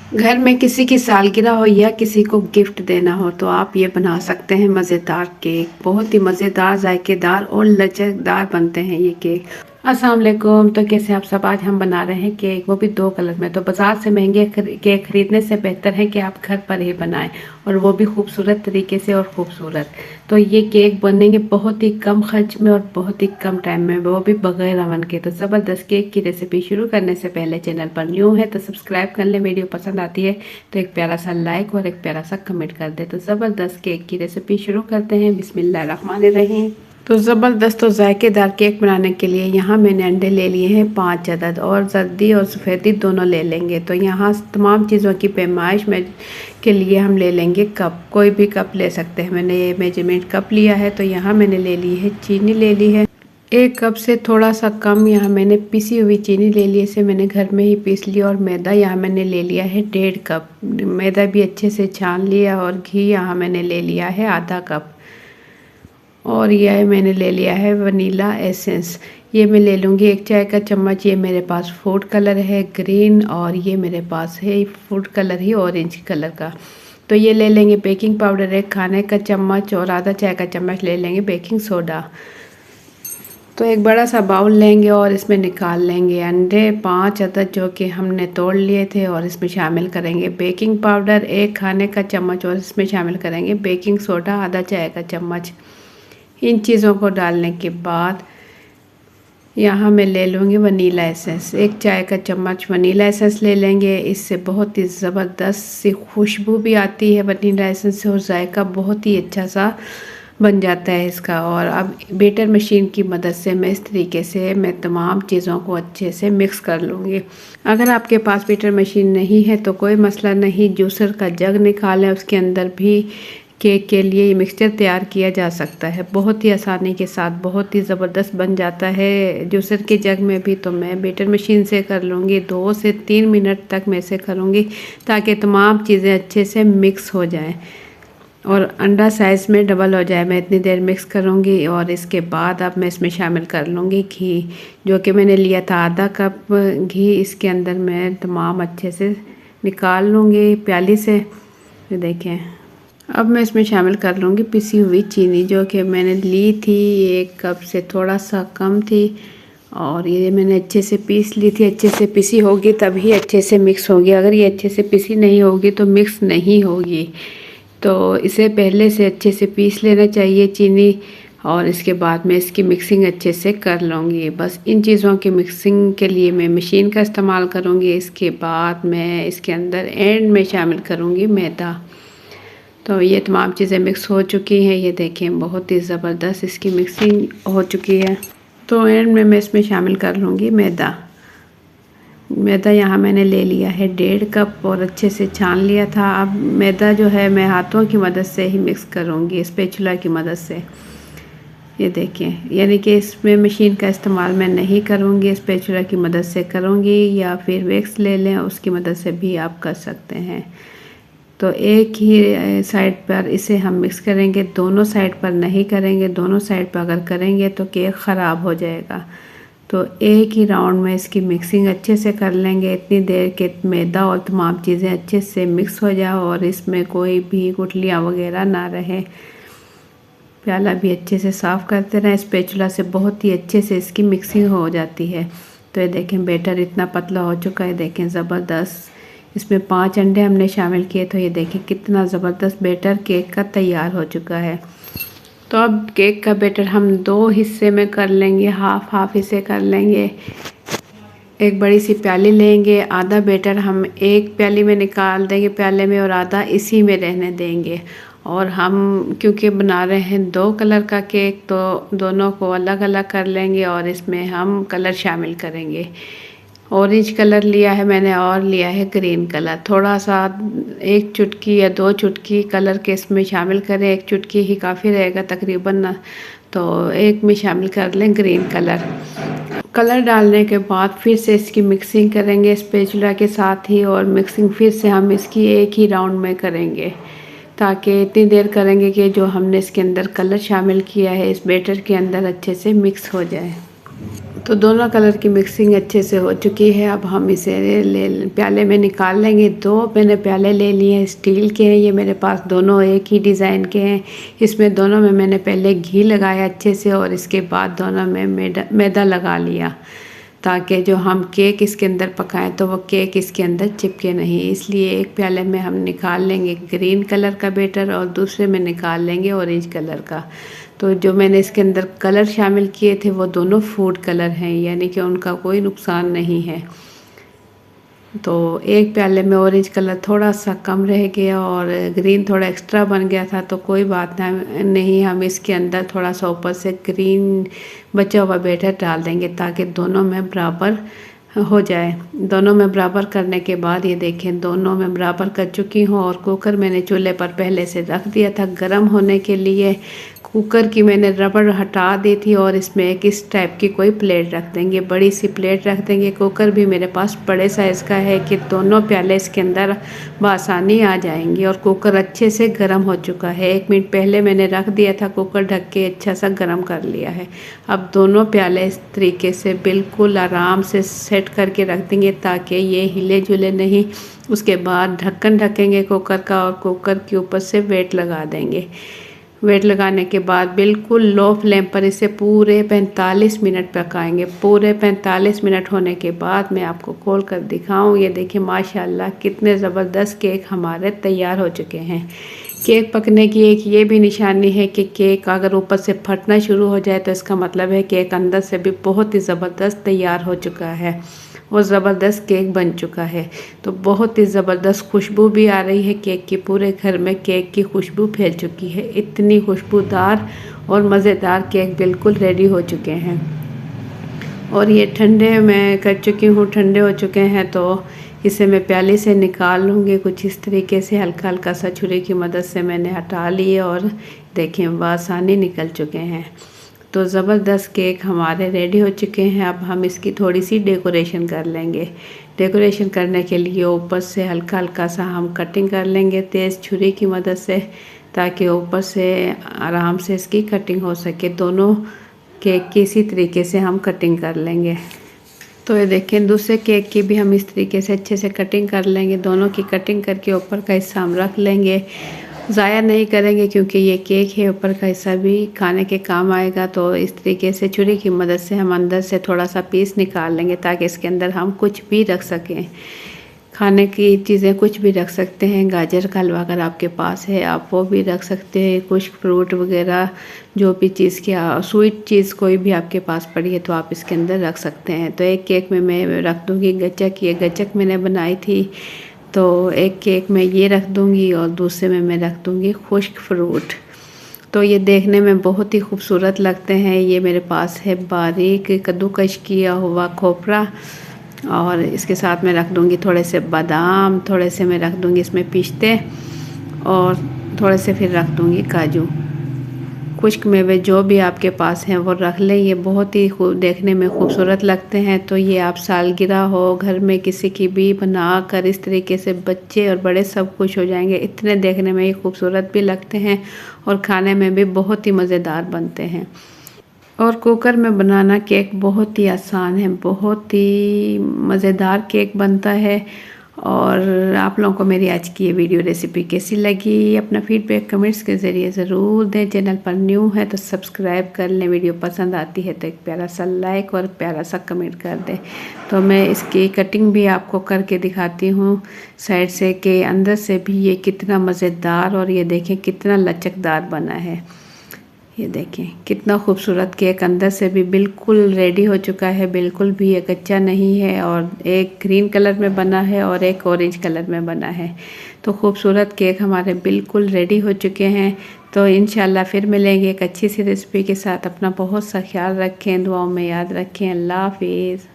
घर में किसी की सालगिरह हो या किसी को गिफ्ट देना हो तो आप ये बना सकते हैं मज़ेदार केक। बहुत ही मज़ेदार, जायकेदार और लचकदार बनते हैं ये केक। अस्सलाम वालेकुम। तो कैसे आप सब? आज हम बना रहे हैं केक, वो भी 2 कलर में। तो बाज़ार से महंगे केक खरीदने से बेहतर है कि आप घर पर ही बनाएं, और वो भी खूबसूरत तरीके से और खूबसूरत। तो ये केक बनेंगे बहुत ही कम खर्च में और बहुत ही कम टाइम में, वो भी बगैर अवन के। तो ज़बरदस्त केक की रेसिपी शुरू करने से पहले चैनल पर न्यू है तो सब्सक्राइब कर लें। वीडियो पसंद आती है तो एक प्यारा सा लाइक और एक प्यारा सा कमेंट कर दे। तो ज़बरदस्त केक की रेसिपी शुरू करते हैं। बिस्मिल्लाहिर्रहमानिर्रहीम। तो ज़बरदस्त और जायकेदार केक बनाने के लिए यहाँ मैंने अंडे ले लिए हैं 5 अदद, और जर्दी और सफ़ेदी दोनों ले लेंगे। तो यहाँ तमाम चीज़ों की पैमाइश में के लिए हम ले लेंगे कप, कोई भी कप ले सकते हैं। मैंने ये मेजरमेंट कप लिया है। तो यहाँ मैंने ले ली है चीनी, ले ली है 1 कप से थोड़ा सा कम। यहाँ मैंने पिसी हुई चीनी ले ली, इसे मैंने घर में ही पीस लिया। और मैदा यहाँ मैंने ले लिया है 1.5 कप, मैदा भी अच्छे से छान लिया। और घी यहाँ मैंने ले लिया है आधा कप। और यह मैंने ले लिया है वनीला एसेंस, ये मैं ले लूँगी 1 चाय का चम्मच। ये मेरे पास फूड कलर है ग्रीन, और ये मेरे पास है फूड कलर ही ऑरेंज कलर का। तो ये ले लेंगे बेकिंग पाउडर 1 खाने का चम्मच, और आधा चाय का चम्मच ले लेंगे बेकिंग सोडा। तो एक बड़ा सा बाउल लेंगे और इसमें निकाल लेंगे अंडे 5 अदद जो कि हमने तोड़ लिए थे, और इसमें शामिल करेंगे बेकिंग पाउडर 1 खाने का चम्मच, और इसमें शामिल करेंगे बेकिंग सोडा आधा चाय का चम्मच। इन चीज़ों को डालने के बाद यहाँ मैं ले लूँगी वनीला एसेंस 1 चाय का चम्मच वनीला एसेंस ले लेंगे। इससे बहुत ही ज़बरदस्त सी खुशबू भी आती है वनीला एसेंस से, और जायका बहुत ही अच्छा सा बन जाता है इसका। और अब बेटर मशीन की मदद से मैं इस तरीके से मैं तमाम चीज़ों को अच्छे से मिक्स कर लूँगी। अगर आपके पास बेटर मशीन नहीं है तो कोई मसला नहीं, जूसर का जग निकालें, उसके अंदर भी केक के लिए ये मिक्सचर तैयार किया जा सकता है बहुत ही आसानी के साथ, बहुत ही ज़बरदस्त बन जाता है जूसर के जग में भी। तो मैं बेटर मशीन से कर लूँगी, 2 से 3 मिनट तक मैं इसे करूँगी ताकि तमाम चीज़ें अच्छे से मिक्स हो जाएं और अंडा साइज़ में डबल हो जाए। मैं इतनी देर मिक्स करूँगी, और इसके बाद अब मैं इसमें शामिल कर लूँगी घी, जो कि मैंने लिया था आधा कप घी। इसके अंदर मैं तमाम अच्छे से निकाल लूँगी प्याली से। ये देखें, अब मैं इसमें शामिल कर लूँगी पिसी हुई चीनी, जो कि मैंने ली थी 1 कप से थोड़ा सा कम थी, और ये मैंने अच्छे से पीस ली थी। अच्छे से पिसी होगी तभी अच्छे से मिक्स होगी, अगर ये अच्छे से पिसी नहीं होगी तो मिक्स नहीं होगी। तो इसे पहले से अच्छे से पीस लेना चाहिए चीनी, और इसके बाद मैं इसकी मिक्सिंग अच्छे से कर लूँगी। बस इन चीज़ों की मिक्सिंग के लिए मैं मशीन का इस्तेमाल करूँगी। इसके बाद मैं इसके अंदर एंड में शामिल करूँगी मैदा। तो ये तमाम चीज़ें मिक्स हो चुकी हैं, ये देखें बहुत ही ज़बरदस्त इसकी मिक्सिंग हो चुकी है। तो एंड में मैं इसमें शामिल कर लूँगी मैदा। मैदा यहाँ मैंने ले लिया है 1.5 कप, और अच्छे से छान लिया था। अब मैदा जो है मैं हाथों की मदद से ही मिक्स करूँगी, स्पैचुला की मदद से। ये देखें, यानी कि इसमें मशीन का इस्तेमाल मैं नहीं करूँगी, स्पैचुला की मदद से करूँगी, या फिर वैक्स ले लें उसकी मदद से भी आप कर सकते हैं। तो एक ही साइड पर इसे हम मिक्स करेंगे, दोनों साइड पर नहीं करेंगे। दोनों साइड पर अगर करेंगे तो केक ख़राब हो जाएगा। तो एक ही राउंड में इसकी मिक्सिंग अच्छे से कर लेंगे, इतनी देर के मैदा और तमाम चीज़ें अच्छे से मिक्स हो जाए और इसमें कोई भी गुठलियाँ वगैरह ना रहे। प्याला भी अच्छे से साफ़ करते रहें स्पैचुला से, बहुत ही अच्छे से इसकी मिक्सिंग हो जाती है। तो ये देखें बैटर इतना पतला हो चुका है, देखें ज़बरदस्त। इसमें 5 अंडे हमने शामिल किए, तो ये देखिए कितना ज़बरदस्त बैटर केक का तैयार हो चुका है। तो अब केक का बैटर हम 2 हिस्से में कर लेंगे, हाफ हाफ हिस्से कर लेंगे। एक बड़ी सी प्याली लेंगे, आधा बैटर हम एक प्याली में निकाल देंगे प्याले में, और आधा इसी में रहने देंगे। और हम क्योंकि बना रहे हैं 2 कलर का केक, तो दोनों को अलग अलग कर लेंगे और इसमें हम कलर शामिल करेंगे। ऑरेंज कलर लिया है मैंने, और लिया है ग्रीन कलर। थोड़ा सा 1 चुटकी या 2 चुटकी कलर के इसमें शामिल करें, 1 चुटकी ही काफ़ी रहेगा तकरीबन ना, तो एक में शामिल कर लें ग्रीन कलर। कलर डालने के बाद फिर से इसकी मिक्सिंग करेंगे स्पैचुला के साथ ही, और मिक्सिंग फिर से हम इसकी एक ही राउंड में करेंगे, ताकि इतनी देर करेंगे कि जो हमने इसके अंदर कलर शामिल किया है इस बैटर के अंदर अच्छे से मिक्स हो जाए। तो दोनों कलर की मिक्सिंग अच्छे से हो चुकी है। अब हम इसे प्याले में निकाल लेंगे। 2 मैंने प्याले ले लिए हैं, स्टील के हैं ये मेरे पास, दोनों एक ही डिज़ाइन के हैं। इसमें दोनों में मैंने पहले घी लगाया अच्छे से और इसके बाद दोनों में मैदा लगा लिया, ताकि जो हम केक इसके अंदर पकाएं तो वो केक इसके अंदर चिपके नहीं। इसलिए एक प्याले में हम निकाल लेंगे ग्रीन कलर का बैटर और दूसरे में निकाल लेंगे ऑरेंज कलर का। तो जो मैंने इसके अंदर कलर शामिल किए थे वो दोनों फूड कलर हैं, यानी कि उनका कोई नुकसान नहीं है। तो एक प्याले में ऑरेंज कलर थोड़ा सा कम रह गया और ग्रीन थोड़ा एक्स्ट्रा बन गया था, तो कोई बात नहीं, हम इसके अंदर थोड़ा सा ऊपर से ग्रीन बचा हुआ बैटर डाल देंगे ताकि दोनों में बराबर हो जाए। दोनों में बराबर करने के बाद ये देखें दोनों में बराबर कर चुकी हूँ। और कुकर मैंने चूल्हे पर पहले से रख दिया था गर्म होने के लिए। कुकर की मैंने रबड़ हटा दी थी और इसमें एक इस टाइप की कोई प्लेट रख देंगे, बड़ी सी प्लेट रख देंगे। कुकर भी मेरे पास बड़े साइज़ का है कि दोनों प्याले इसके अंदर बआसानी आ जाएंगी। और कुकर अच्छे से गर्म हो चुका है, 1 मिनट पहले मैंने रख दिया था, कुकर ढक के अच्छा सा गर्म कर लिया है। अब दोनों प्याले इस तरीके से बिल्कुल आराम से सेट करके रख देंगे ताकि ये हिले जुले नहीं। उसके बाद ढक्कन ढकेंगे कुकर का और कुकर के ऊपर से वेट लगा देंगे। वेट लगाने के बाद बिल्कुल लो फ्लेम पर इसे पूरे 45 मिनट पकाएंगे। पूरे 45 मिनट होने के बाद मैं आपको खोल कर दिखाऊं। ये देखिए माशाल्लाह कितने ज़बरदस्त केक हमारे तैयार हो चुके हैं। केक पकने की एक ये भी निशानी है कि केक अगर ऊपर से फटना शुरू हो जाए तो इसका मतलब है केक अंदर से भी बहुत ही ज़बरदस्त तैयार हो चुका है और ज़बरदस्त केक बन चुका है। तो बहुत ही ज़बरदस्त खुशबू भी आ रही है केक की, पूरे घर में केक की खुशबू फैल चुकी है। इतनी खुशबूदार और मज़ेदार केक बिल्कुल रेडी हो चुके हैं। और ये ठंडे मैं कर चुकी हूँ, ठंडे हो चुके हैं तो इसे मैं प्याली से निकाल लूँगी। कुछ इस तरीके से हल्का हल्का सा छुरी की मदद से मैंने हटा लिए और देखें बआसानी निकल चुके हैं। तो ज़बरदस्त केक हमारे रेडी हो चुके हैं। अब हम इसकी थोड़ी सी डेकोरेशन कर लेंगे। डेकोरेशन करने के लिए ऊपर से हल्का हल्का सा हम कटिंग कर लेंगे तेज़ छुरी की मदद से, ताकि ऊपर से आराम से इसकी कटिंग हो सके। दोनों केक की इसी तरीके से हम कटिंग कर लेंगे। तो ये देखें दूसरे केक की भी हम इस तरीके से अच्छे से कटिंग कर लेंगे। दोनों की कटिंग करके ऊपर का हिस्सा हम रख लेंगे, ज़ाया नहीं करेंगे क्योंकि ये केक है, ऊपर का हिस्सा भी खाने के काम आएगा। तो इस तरीके से छुरी की मदद से हम अंदर से थोड़ा सा पीस निकाल लेंगे ताकि इसके अंदर हम कुछ भी रख सकें, खाने की चीज़ें कुछ भी रख सकते हैं। गाजर का हलवा अगर आपके पास है आप वो भी रख सकते हैं, कुछ फ्रूट वगैरह जो भी चीज़ की स्वीट चीज़ कोई भी आपके पास पड़ी है तो आप इसके अंदर रख सकते हैं। तो एक केक में मैं रख दूँगी गच्चक, ये गच्चक मैंने बनाई थी, तो एक केक में ये रख दूँगी और दूसरे में मैं रख दूँगी खुश्क फ्रूट। तो ये देखने में बहुत ही खूबसूरत लगते हैं। ये मेरे पास है बारीक कद्दूकश किया हुआ खोपरा और इसके साथ मैं रख दूँगी थोड़े से बादाम, थोड़े से मैं रख दूँगी इसमें पिस्ते और थोड़े से फिर रख दूँगी काजू। खुश्क मेवे जो भी आपके पास हैं वो रख लें। ये बहुत ही देखने में खूबसूरत लगते हैं। तो ये आप सालगिरह हो घर में किसी की भी बना कर इस तरीके से बच्चे और बड़े सब खुश हो जाएंगे। इतने देखने में ये खूबसूरत भी लगते हैं और खाने में भी बहुत ही मज़ेदार बनते हैं। और कुकर में बनाना केक बहुत ही आसान है, बहुत ही मज़ेदार केक बनता है। और आप लोगों को मेरी आज की ये वीडियो रेसिपी कैसी लगी अपना फीडबैक कमेंट्स के ज़रिए ज़रूर दें। चैनल पर न्यू है तो सब्सक्राइब कर लें, वीडियो पसंद आती है तो एक प्यारा सा लाइक और प्यारा सा कमेंट कर दें। तो मैं इसकी कटिंग भी आपको करके दिखाती हूँ साइड से कि अंदर से भी ये कितना मज़ेदार और ये देखें कितना लचकदार बना है। ये देखें कितना खूबसूरत केक अंदर से भी बिल्कुल रेडी हो चुका है, बिल्कुल भी ये कच्चा नहीं है। और एक ग्रीन कलर में बना है और एक ऑरेंज कलर में बना है। तो खूबसूरत केक हमारे बिल्कुल रेडी हो चुके हैं। तो इंशाल्लाह फिर मिलेंगे एक अच्छी सी रेसिपी के साथ। अपना बहुत सा ख्याल रखें, दुआओं में याद रखें। अल्लाह हाफिज़।